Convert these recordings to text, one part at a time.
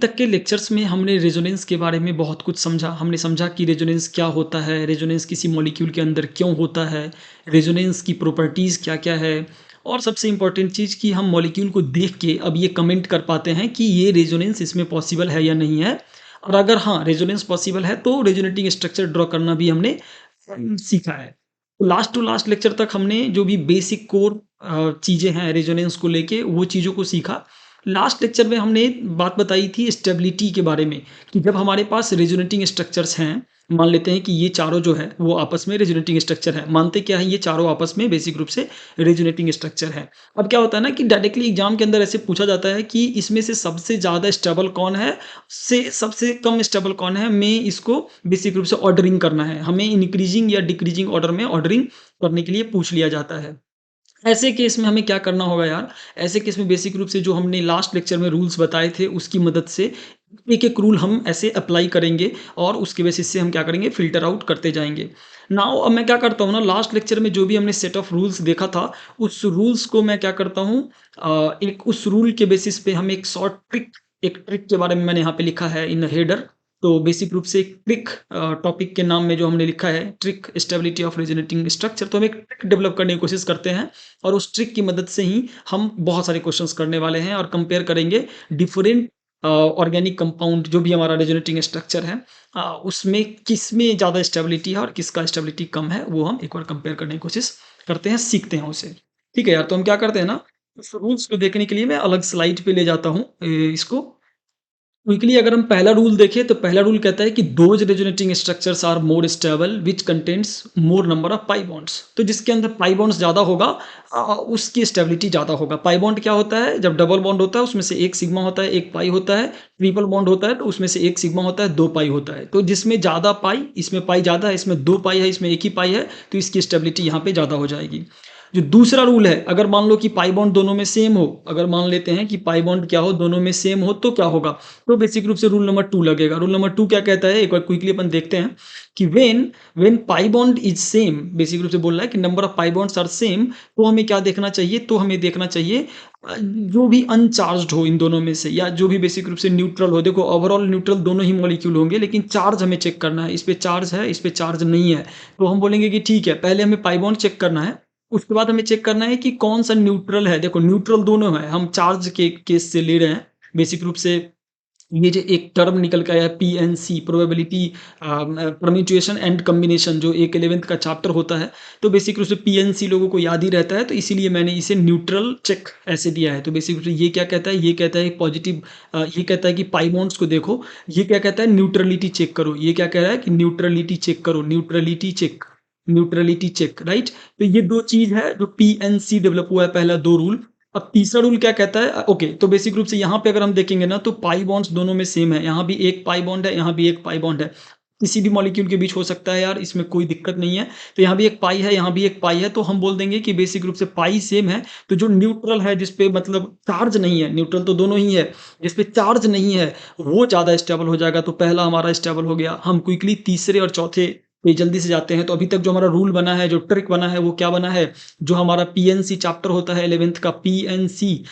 तक के लेक्चर्स में हमने रेजोनेंस के बारे में बहुत कुछ समझा। हमने समझा कि रेजोनेंस क्या होता है, रेजोनेंस किसी मॉलिक्यूल के अंदर क्यों होता है, रेजोनेंस की प्रॉपर्टीज़ क्या-क्या है और सबसे इम्पोर्टेंट चीज़ कि हम मॉलिक्यूल को देख के अब ये कमेंट कर पाते हैं कि ये रेजोनेंस इसमें पॉसिबल है या नहीं है। और अगर हाँ, रेजोनेंस पॉसिबल है तो रेजोनेटिंग स्ट्रक्चर ड्रॉ करना भी हमने सीखा है। लास्ट टू लास्ट लेक्चर तक हमने जो भी बेसिक कोर चीज़ें हैं रेजोनेंस को लेके वो चीज़ों को सीखा। लास्ट लेक्चर में हमने बात बताई थी स्टेबिलिटी के बारे में कि जब हमारे पास रेजोनेटिंग स्ट्रक्चर्स हैं, मान लेते हैं कि ये चारों जो है वो आपस में रेजोनेटिंग स्ट्रक्चर है। मानते क्या है, ये चारों आपस में बेसिक रूप से रेजोनेटिंग स्ट्रक्चर है। अब क्या होता है ना कि डायरेक्टली एग्जाम के अंदर ऐसे पूछा जाता है कि इसमें से सबसे ज़्यादा स्टेबल कौन है, से सबसे कम स्टेबल कौन है। हमें इसको बेसिक रूप से ऑर्डरिंग करना है, हमें इंक्रीजिंग या डिक्रीजिंग ऑर्डर में ऑर्डरिंग करने के लिए पूछ लिया जाता है। ऐसे केस में हमें क्या करना होगा यार, ऐसे केस में बेसिक रूप से जो हमने लास्ट लेक्चर में रूल्स बताए थे उसकी मदद से एक-एक रूल हम ऐसे अप्लाई करेंगे और उसके बेसिस से हम क्या करेंगे, फ़िल्टर आउट करते जाएँगे। नाउ अब मैं क्या करता हूँ ना, लास्ट लेक्चर में जो भी हमने सेट ऑफ रूल्स देखा था, उस रूल्स को मैं क्या करता हूँ, एक उस रूल के बेसिस पे हम एक ट्रिक के बारे में मैंने यहाँ पे लिखा है इन हेडर। तो बेसिक रूप से एक ट्रिक टॉपिक के नाम में जो हमने लिखा है trick stability of resonating structure, तो हम एक ट्रिक डेवलप करने की कोशिश करते हैं और उस ट्रिक की मदद से ही हम बहुत सारे क्वेश्चंस करने वाले हैं और कंपेयर करेंगे डिफरेंट ऑर्गेनिक कंपाउंड जो भी हमारा रेजोनेटिंग स्ट्रक्चर है, उसमें किसमें ज़्यादा स्टेबिलिटी है और किसका स्टेबिलिटी कम है, वो हम एक बार कंपेयर करने की कोशिश करते हैं, सीखते हैं उसे। ठीक है यार, तो हम क्या करते हैं ना, उस रूल्स को देखने के लिए मैं अलग स्लाइड पे ले जाता हूँ इसको। क्विकली अगर हम पहला रूल देखें तो पहला रूल कहता है कि those resonating structures are more stable which contains more number of pi bonds. तो जिसके अंदर पाई बॉन्ड्स ज़्यादा होगा उसकी स्टेबिलिटी ज़्यादा होगा। पाई बॉन्ड क्या होता है, जब डबल बॉन्ड होता है उसमें से एक सिग्मा होता है, एक पाई होता है। ट्रिपल बॉन्ड होता है तो उसमें से एक सिग्मा होता है, दो पाई होता है। तो जिसमें ज़्यादा पाई, इसमें पाई ज़्यादा है, इसमें दो पाई है, इसमें एक ही पाई है, तो इसकी स्टेबिलिटी यहाँ पे ज़्यादा हो जाएगी। जो दूसरा रूल है, अगर मान लो कि पाई बॉन्ड दोनों में सेम हो, अगर मान लेते हैं कि पाई बॉन्ड क्या हो, दोनों में सेम हो, तो क्या होगा, तो बेसिक रूप से रूल नंबर 2 लगेगा। रूल नंबर 2 क्या कहता है, एक बार क्विकली अपन देखते हैं कि when pi bond is same, basic रूप से बोल रहा है कि number of pi bonds are same, तो हमें क्या देखना चाहिए, तो हमें देखना चाहिए जो भी अनचार्ज्ड हो इन दोनों में से, या जो भी बेसिक रूप से न्यूट्रल हो। देखो ओवरऑल न्यूट्रल दोनों ही मॉलिक्यूल होंगे, लेकिन चार्ज हमें चेक करना है, इस पे चार्ज है, इस पे चार्ज नहीं है। तो हम बोलेंगे कि ठीक है, पहले हमें पाई बॉन्ड चेक करना है, उसके बाद हमें चेक करना है कि कौन सा न्यूट्रल है। देखो न्यूट्रल दोनों है, हम चार्ज के केस से ले रहे हैं। बेसिक रूप से ये जो एक टर्म निकल के आया है PNC, probability permutation and combination, जो एक 11th का चैप्टर होता है, तो बेसिक रूप से पीएनसी लोगों को याद ही रहता है, तो इसीलिए मैंने इसे न्यूट्रल चेक ऐसे दिया है। तो बेसिक रूप से ये क्या कहता है, ये कहता है पॉजिटिव, ये कहता है कि पाई बॉन्ड्स को देखो। ये क्या कहता है, न्यूट्रलिटी चेक करो। ये क्या कह रहा है कि न्यूट्रलिटी चेक करो, न्यूट्रलिटी चेक, राइट। तो ये दो चीज है जो पीएनसी डेवलप हुआ है, पहला दो रूल। अब तीसरा रूल क्या कहता है, ओके, तो बेसिक रूप से यहाँ पे अगर हम देखेंगे ना, तो पाई बॉन्ड्स दोनों में सेम है। यहाँ भी एक पाई बॉन्ड है, यहाँ भी एक पाई बॉन्ड है। किसी भी मॉलिक्यूल के बीच हो सकता है यार, इसमें कोई दिक्कत नहीं है। तो यहाँ भी एक पाई है, यहाँ भी एक पाई है, तो हम बोल देंगे कि बेसिक रूप से पाई सेम है। तो जो न्यूट्रल है, जिसपे मतलब चार्ज नहीं है, न्यूट्रल तो दोनों ही है, जिसपे चार्ज नहीं है वो ज़्यादा स्टेबल हो जाएगा। तो पहला हमारा स्टेबल हो गया। हम क्विकली तीसरे और चौथे पे जल्दी से जाते हैं। तो अभी तक जो हमारा रूल बना है, जो ट्रिक बना है, वो क्या बना है, जो हमारा पीएनसी चैप्टर होता है 11th का पीएनसी,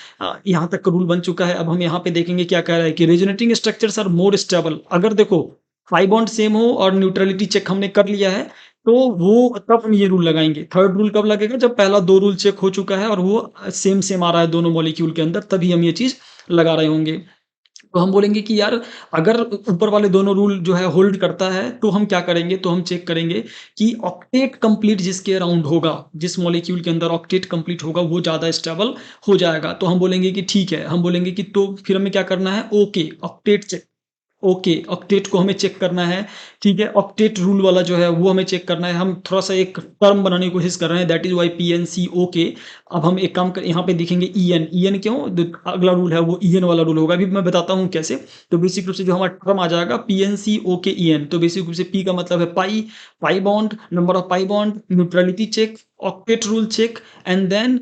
यहाँ तक का रूल बन चुका है। अब हम यहाँ पे देखेंगे क्या कह रहा है कि resonating structures are more stable. अगर देखो पाई बॉन्ड सेम हो और न्यूट्रलिटी चेक हमने कर लिया है, तो वो तब हम ये रूल लगाएंगे। थर्ड रूल कब लगेगा, जब पहला दो रूल चेक हो चुका है और वो सेम सेम आ रहा है दोनों मॉलिक्यूल के अंदर, तभी हम ये चीज लगा रहे होंगे। तो हम बोलेंगे कि यार अगर ऊपर वाले दोनों रूल जो है होल्ड करता है, तो हम क्या करेंगे, तो हम चेक करेंगे कि ऑक्टेट कंप्लीट जिसके अराउंड होगा, जिस मॉलिक्यूल के अंदर ऑक्टेट कंप्लीट होगा, वो ज़्यादा स्टेबल हो जाएगा। तो हम बोलेंगे कि ठीक है, हम बोलेंगे कि तो फिर हमें क्या करना है, okay octet check, okay octet को हमें चेक करना है। ठीक है, ऑक्टेट रूल वाला जो है वो हमें चेक करना है। हम थोड़ा सा एक टर्म बनाने की कोशिश कर रहे हैं, that is why PNC okay. अब हम एक काम कर, यहाँ पे देखेंगे ईएन। ईएन क्यों, अगला रूल है वो ईएन वाला रूल होगा, अभी मैं बताता हूँ कैसे। तो बेसिक रूप से जो हमारा टर्म आ जाएगा पीएनसी ओके ईएन, तो बेसिक रूप से पी का मतलब है pi, pi bond, number of pi bond, neutrality check, octet rule check, and then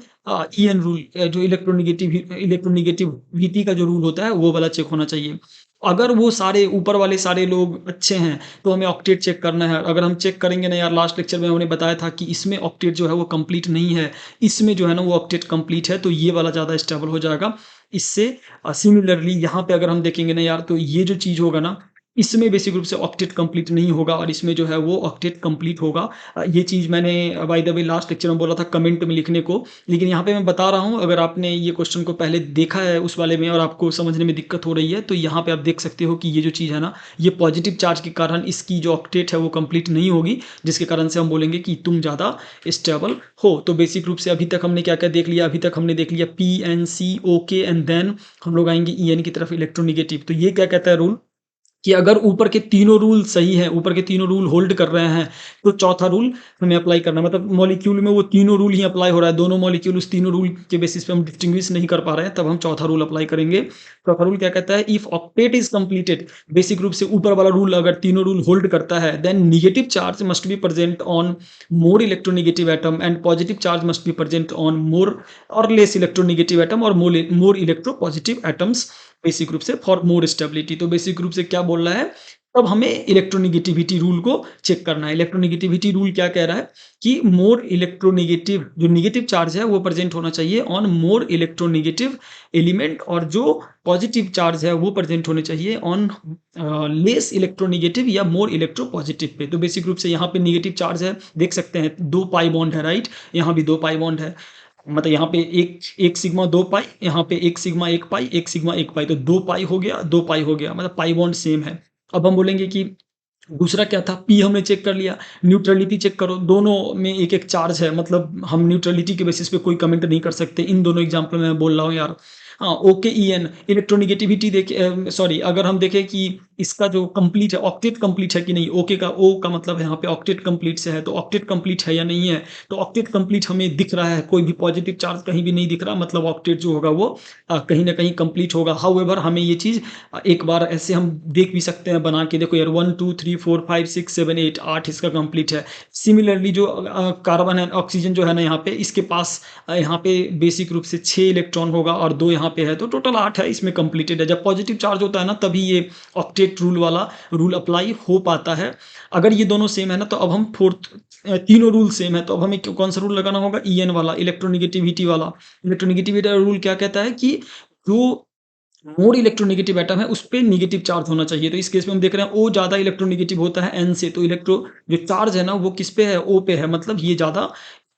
EN rule, जो इलेक्ट्रोनिगेटिविटी का जो रूल होता है वो वाला चेक होना चाहिए। अगर वो सारे ऊपर वाले सारे लोग अच्छे हैं, तो हमें ऑक्टेट चेक करना है। अगर हम चेक करेंगे ना यार, लास्ट लेक्चर में हमने बताया था कि इसमें ऑक्टेट जो है वो कंप्लीट नहीं है, इसमें जो है ना वो ऑक्टेट कंप्लीट है, तो ये वाला ज़्यादा स्टेबल हो जाएगा। इससे सिमिलरली यहाँ पे अगर हम देखेंगे ना यार, तो ये जो चीज़ होगा ना, इसमें बेसिक रूप से ऑक्टेट कंप्लीट नहीं होगा और इसमें जो है वो ऑक्टेट कंप्लीट होगा। ये चीज़ मैंने by the way last lecture में बोला था कमेंट में लिखने को, लेकिन यहाँ पे मैं बता रहा हूँ, अगर आपने ये क्वेश्चन को पहले देखा है उस वाले में और आपको समझने में दिक्कत हो रही है, तो यहाँ पे आप देख सकते हो कि ये जो चीज़ है ना, ये पॉजिटिव चार्ज के कारण इसकी जो ऑक्टेट है वो कंप्लीट नहीं होगी, जिसके कारण से हम बोलेंगे कि तुम ज़्यादा स्टेबल हो। तो बेसिक रूप से अभी तक हमने क्या-क्या देख लिया, अभी तक हमने देख लिया P, N, C, okay and then हम लोग आएँगे ईएन की तरफ, इलेक्ट्रोनेगेटिव। तो ये क्या कहता है रूल, कि अगर ऊपर के तीनों रूल सही हैं, ऊपर के तीनों रूल होल्ड कर रहे हैं, तो चौथा रूल हमें अप्लाई करना है। मतलब मॉलिक्यूल में वो तीनों रूल ही अप्लाई हो रहा है, दोनों मॉलिक्यूल उस तीनों रूल के बेसिस पे हम डिस्टिंग्विश नहीं कर पा रहे हैं, तब हम चौथा रूल अप्लाई करेंगे। चौथा रूल क्या कहता है, if octet is completed, basic रूप से ऊपर वाला रूल अगर तीनों रूल होल्ड करता है, then negative charge must be present on more electronegative atom and positive charge must be present on more और लेस इलेक्ट्रोनेगेटिव एटम और मोर इलेक्ट्रोपॉजिटिव एटम्स, बेसिक रूप से फॉर मोर स्टेबिलिटी। तो basic रूप से क्या बोल रहा है, तब हमें इलेक्ट्रोनेगेटिविटी रूल को चेक करना है। इलेक्ट्रोनेगेटिविटी रूल क्या कह रहा है कि मोर इलेक्ट्रोनेगेटिव, जो नेगेटिव चार्ज है वो प्रेजेंट होना चाहिए ऑन मोर इलेक्ट्रोनेगेटिव एलिमेंट, और जो पॉजिटिव चार्ज है वो प्रेजेंट होने चाहिए ऑन लेस इलेक्ट्रोनेगेटिव या मोर इलेक्ट्रोपॉजिटिव पे। तो बेसिक रूप से यहाँ पे नेगेटिव चार्ज है, देख सकते हैं 2 पाई बॉन्ड है, राइट, यहाँ भी 2 पाई बॉन्ड है, मतलब यहाँ पे एक सिग्मा 2 पाई, यहाँ पे एक सिग्मा 1 पाई, एक सिग्मा 1 पाई, तो 2 पाई हो गया, 2 पाई हो गया, मतलब पाई बॉन्ड सेम है। अब हम बोलेंगे कि दूसरा क्या था, पी हमने चेक कर लिया, न्यूट्रलिटी चेक करो, दोनों में एक-एक चार्ज है, मतलब हम न्यूट्रलिटी के बेसिस पे कोई कमेंट नहीं कर सकते। इन दोनों एग्ज़ाम्पल में मैं बोल रहा हूँ यार। हाँ, ओके ईएन इलेक्ट्रोनेगेटिविटी सॉरी, अगर हम देखें कि इसका जो कंप्लीट है, ऑक्टेट कंप्लीट है कि नहीं, ओके का ओ का मतलब यहाँ पे ऑक्टेट कंप्लीट से है, तो ऑक्टेट कंप्लीट है या नहीं है, तो ऑक्टेट कंप्लीट हमें दिख रहा है, कोई भी पॉजिटिव चार्ज कहीं भी नहीं दिख रहा, मतलब ऑक्टेट जो होगा वो कहीं न कहीं कंप्लीट होगा। हाउएवर हमें ये चीज़ एक बार ऐसे हम देख भी सकते हैं बना के, देखो यार 1 2 3 4 5 6 7 8 8 इसका कंप्लीट है। सिमिलरली जो कार्बन एंड ऑक्सीजन जो है ना यहाँ पे, इसके पास यहाँ पे बेसिक रूप से 6 इलेक्ट्रॉन होगा और 2 यहाँ पे है, तो टोटल 8 है, इसमें कंप्लीटेड है। जब पॉजिटिव चार्ज होता है ना, तभी ये ऑक्टेट रूल वाला रूल अप्लाई हो पाता है। अगर ये दोनों सेम है ना, तो अब हम तीनों रूल सेम है, तो अब हमें कौन सा रूल लगाना होगा, ईएन वाला, इलेक्ट्रोनेगेटिविटी वाला। इलेक्ट्रोनेगेटिविटी रूल क्या कहता है कि जो मोर इलेक्ट्रोनेगेटिव एटम है, उस पे नेगेटिव चार्ज होना चाहिए। तो इस केस में हम देख रहे हैं ओ ज़्यादा इलेक्ट्रोनेगेटिव होता है एन से, तो जो चार्ज है ना वो किस पे है, ओ पे है, मतलब ये ज़्यादा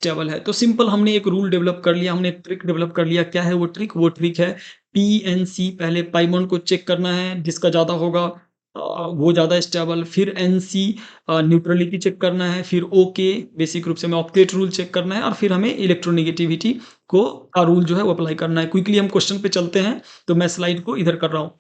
स्टेबल है। तो सिंपल हमने एक रूल डेवलप कर लिया, हमने एक ट्रिक डेवलप कर लिया। क्या है वो ट्रिक? वो ट्रिक है पीएनसी, पहले पाई बॉन्ड को चेक करना है, जिसका ज़्यादा होगा वो ज़्यादा स्टेबल, फिर एनसी न्यूट्रलिटी चेक करना है, फिर ओके बेसिक रूप से हमें ऑक्टेट रूल चेक करना है, और फिर हमें इलेक्ट्रोनेगेटिविटी का रूल जो है वो अप्लाई करना है। क्विकली हम क्वेश्चन पे चलते हैं, तो मैं स्लाइड को इधर कर रहा हूँ।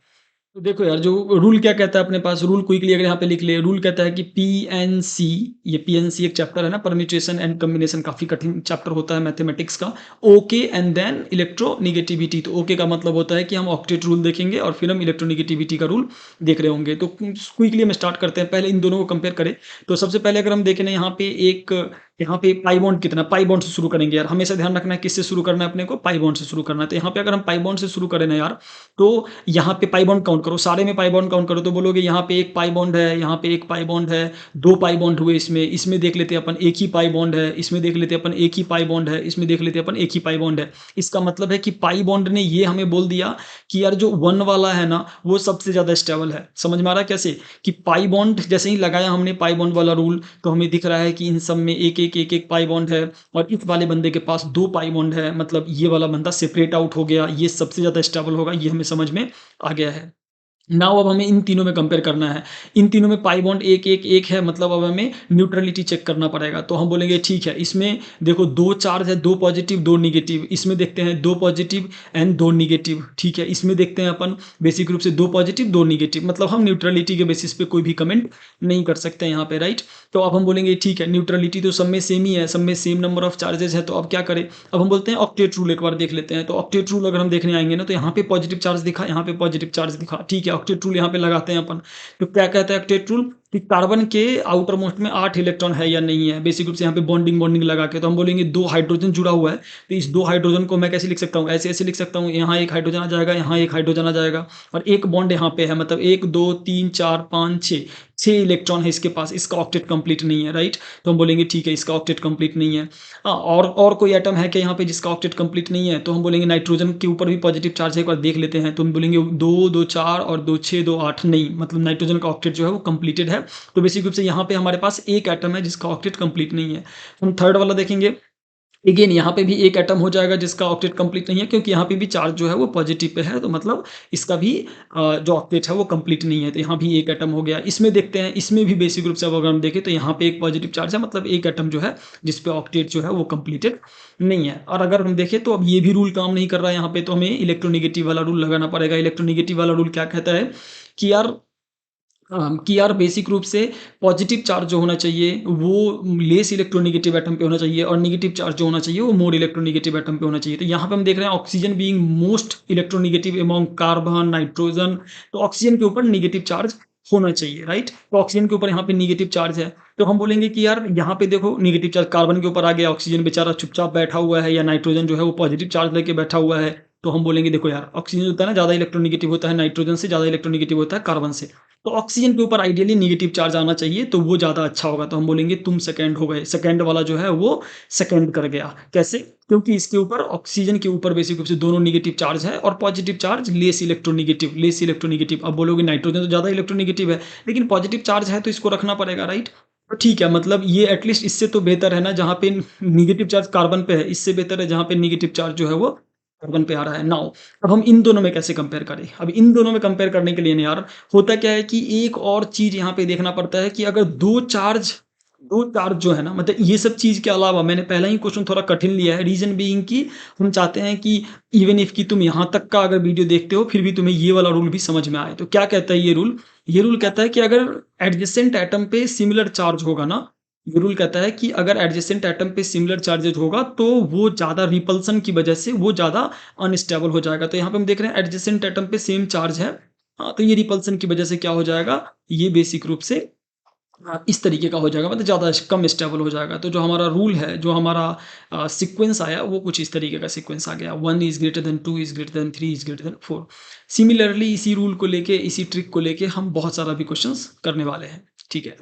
तो देखो यार, जो रूल क्या कहता है अपने पास, रूल क्विकली अगर यहाँ पे लिख ले, रूल कहता है कि पीएनसी, ये पीएनसी एक चैप्टर है ना, परम्यूटेशन एंड कॉम्बिनेशन, काफी कठिन चैप्टर होता है मैथमेटिक्स का। ओके एंड देन इलेक्ट्रोनेगेटिविटी, तो ओके का मतलब होता है कि हम ऑक्टेट रूल देखेंगे और फिर हम इलेक्ट्रोनेगेटिविटी का रूल देख रहे होंगे। तो क्विकली हम स्टार्ट करते हैं, पहले इन दोनों को कंपेयर करें। तो सबसे पहले अगर हम देखें ना, यहाँ पे पाई बॉन्ड कितना, पाई बॉन्ड से शुरू करेंगे यार, हमेशा ध्यान रखना है किससे शुरू करना है अपने को, पाई बॉन्ड से शुरू करना है। तो यहाँ पे अगर हम पाई बॉन्ड से शुरू करें ना यार, तो यहाँ पे पाई बॉन्ड काउंट करो, सारे में पाई बॉन्ड काउंट करो, तो बोलोगे यहाँ पे एक पाई बॉन्ड है, यहाँ पे एक पाई बॉन्ड है, 2 पाई बॉन्ड हुए, इसमें देख लेते हैं अपन एक ही पाई बॉन्ड है, इसमें देख लेते हैं अपन एक ही पाई बॉन्ड है, इसमें देख लेते हैं अपन एक ही पाई बॉन्ड है। इसका मतलब है कि पाई बॉन्ड ने ये हमें बोल दिया कि यार जो 1 वाला है ना, वो सबसे ज़्यादा स्टेबल है। समझ में आ रहा है कैसे? कि पाई बॉन्ड जैसे ही लगाया हमने पाई बॉन्ड वाला रूल, तो हमें दिख रहा है कि इन सब में एक पाई बॉन्ड है, और इस वाले बंदे के पास 2 पाई बॉन्ड है, मतलब ये वाला बंदा सेपरेट आउट हो गया, ये सबसे ज़्यादा स्टेबल होगा, ये हमें समझ में आ गया है। नाउ अब हमें इन तीनों में कंपेयर करना है। इन तीनों में पाई बॉन्ड एक है, मतलब अब हमें न्यूट्रलिटी चेक करना पड़ेगा। तो हम बोलेंगे ठीक है, इसमें देखो 2 चार्ज है, 2 पॉजिटिव 2 नेगेटिव, इसमें देखते हैं 2 पॉजिटिव एंड 2 नेगेटिव, ठीक है। इसमें देखते हैं अपन बेसिक रूप से 2 पॉजिटिव 2 नेगेटिव, मतलब हम न्यूट्रलिटी के बेसिस पे कोई भी कमेंट नहीं कर सकते यहाँ पे, राइट। तो अब हम बोलेंगे ठीक है, न्यूट्रलिटी तो सब में सेम ही है, सब में सेम नंबर ऑफ चार्जेस है, तो अब क्या करें? अब हम बोलते हैं ऑक्टेट रूल एक बार देख लेते हैं। तो ऑक्टेट रूल अगर हम देखने आएंगे ना, तो यहाँ पे पॉजिटिव चार्ज दिखा, यहाँ पे पॉजिटिव चार्ज दिखा, ठीक है। ऑक्टेट रूल यहाँ पे लगाते हैं अपन। तो क्या कहता है ऑक्टेट रूल? कि कार्बन के आउटर मोस्ट में 8 इलेक्ट्रॉन है या नहीं है। बेसिक रूप से यहाँ पे बॉन्डिंग बॉन्डिंग लगा के तो हम बोलेंगे 2 हाइड्रोजन जुड़ा हुआ है, तो इस 2 हाइड्रोजन को मैं कैसे लिख सकता हूँ? ऐसे-ऐसे लिख सकता हूँ, यहाँ 1 हाइड्रोजन आ जाएगा, यहाँ 1 हाइड्रोजन आ जाएगा और एक बॉन्ड यहाँ पे है, मतलब 1, 2, 3, 4, 5, 6, 6 इलेक्ट्रॉन है इसके पास, इसका ऑक्टेट कंप्लीट नहीं है, राइट? तो हम बोलेंगे ठीक है, इसका ऑक्टेट कंप्लीट नहीं है। हाँ, और कोई एटम है क्या यहाँ पे जिसका ऑक्टेट कंप्लीट नहीं है? तो हम बोलेंगे नाइट्रोजन के ऊपर भी पॉजिटिव चार्ज है, एक बार देख लेते हैं। तो हम बोलेंगे 2, 2, 4 और 2, 6, 2, 8 नहीं, मतलब नाइट्रोजन का ऑक्टेट जो है वो कंप्लीटेड है। तो बेसिक रूप से यहाँ पे हमारे पास एक एटम है जिसका ऑक्टेट कंप्लीट नहीं है। हम थर्ड वाला देखेंगे, अगेन यहाँ पे भी एक एटम हो जाएगा जिसका ऑक्टेट कंप्लीट नहीं है, क्योंकि यहाँ पे भी चार्ज जो है वो पॉजिटिव पे है, तो मतलब इसका भी जो ऑक्टेट है वो कंप्लीट नहीं है, तो यहाँ भी एक एटम हो गया। इसमें देखते हैं, इसमें भी बेसिक रूप से अब अगर हम देखें तो यहाँ पे एक पॉजिटिव चार्ज है, मतलब एक एटम जो है जिस पे ऑक्टेट जो है वो कंप्लीटेड नहीं है। और अगर हम देखें तो अब ये भी रूल काम नहीं कर रहा है यहाँ पे, तो हमें इलेक्ट्रोनिगेटिव वाला रूल लगाना पड़ेगा। इलेक्ट्रोनिगेटिव वाला रूल क्या कहता है कि यार बेसिक रूप से पॉजिटिव चार्ज जो होना चाहिए वो लेस इलेक्ट्रोनेगेटिव एटम पे होना चाहिए और नेगेटिव चार्ज जो होना चाहिए वो मोर इलेक्ट्रोनेगेटिव एटम पे होना चाहिए। तो यहाँ पे हम देख रहे हैं oxygen being most electronegative among carbon, nitrogen, तो ऑक्सीजन के ऊपर नेगेटिव चार्ज होना चाहिए, राइट? तो ऑक्सीजन के ऊपर यहाँ पे नेगेटिव चार्ज है, तो हम बोलेंगे कि यार यहाँ पे देखो नेगेटिव चार्ज कार्बन के ऊपर आ गया, ऑक्सीजन बेचारा चुपचाप बैठा हुआ है, या नाइट्रोजन जो है वो पॉजिटिव चार्ज लेके बैठा हुआ है। तो हम बोलेंगे देखो यार, ऑक्सीजन होता है ना ज़्यादा इलेक्ट्रोनेगेटिव होता है नाइट्रोजन से, ज़्यादा इलेक्ट्रोनेगेटिव होता है कार्बन से। तो ऑक्सीजन के ऊपर आइडियली नेगेटिव चार्ज आना चाहिए, तो वो ज़्यादा अच्छा होगा। तो हम बोलेंगे तुम सेकंड हो गए, सेकंड वाला जो है वो सेकंड कर गया। कैसे? क्योंकि इसके ऊपर ऑक्सीजन के ऊपर बेसिक रूप से दोनों नेगेटिव चार्ज है और positive charge less electronegative, less electronegative. अब बोलोगे नाइट्रोजन तो ज़्यादा इलेक्ट्रोनेगेटिव है, लेकिन पॉजिटिव चार्ज है तो इसको रखना पड़ेगा, राइट? तो ठीक है, मतलब ये एटलीस्ट इससे तो बेहतर है ना, जहाँ पे नेगेटिव चार्ज कार्बन पे है, इससे बेहतर है जहाँ पे नेगेटिव चार्ज जो है वो कार्बन पे आ रहा है। नाउ अब हम इन दोनों में कैसे कंपेयर करें? अब इन दोनों में कंपेयर करने के लिए ना यार, होता क्या है कि एक और चीज़ यहाँ पे देखना पड़ता है कि अगर 2 चार्ज जो है ना, मतलब ये सब चीज़ के अलावा मैंने पहला ही क्वेश्चन थोड़ा कठिन लिया है, रीज़न बीइंग कि हम चाहते हैं कि इवन इफ कि तुम यहाँ तक का अगर वीडियो देखते हो, फिर भी तुम्हें ये वाला रूल भी समझ में आए। तो क्या कहता है ये रूल? ये रूल कहता है कि अगर एडजेसेंट एटम पे सिमिलर चार्ज होगा ना, ये रूल कहता है कि अगर एडजेसेंट एटम पे सिमिलर चार्जेज होगा तो वो ज़्यादा रिपल्सन की वजह से वो ज़्यादा अनस्टेबल हो जाएगा। तो यहाँ पे हम देख रहे हैं एडजेसेंट एटम पे सेम चार्ज है। हाँ, तो ये रिपल्सन की वजह से क्या हो जाएगा, ये बेसिक रूप से इस तरीके का हो जाएगा, मतलब ज़्यादा कम स्टेबल हो जाएगा। तो जो हमारा रूल है, जो हमारा सीक्वेंस आया वो कुछ इस तरीके का सीक्वेंस आ गया, 1 is greater than 2 is greater than 3 is greater than 4। Similarly इसी रूल को लेके, इसी ट्रिक को लेके हम बहुत सारा भी क्वेश्चंस करने वाले हैं। ठीक है।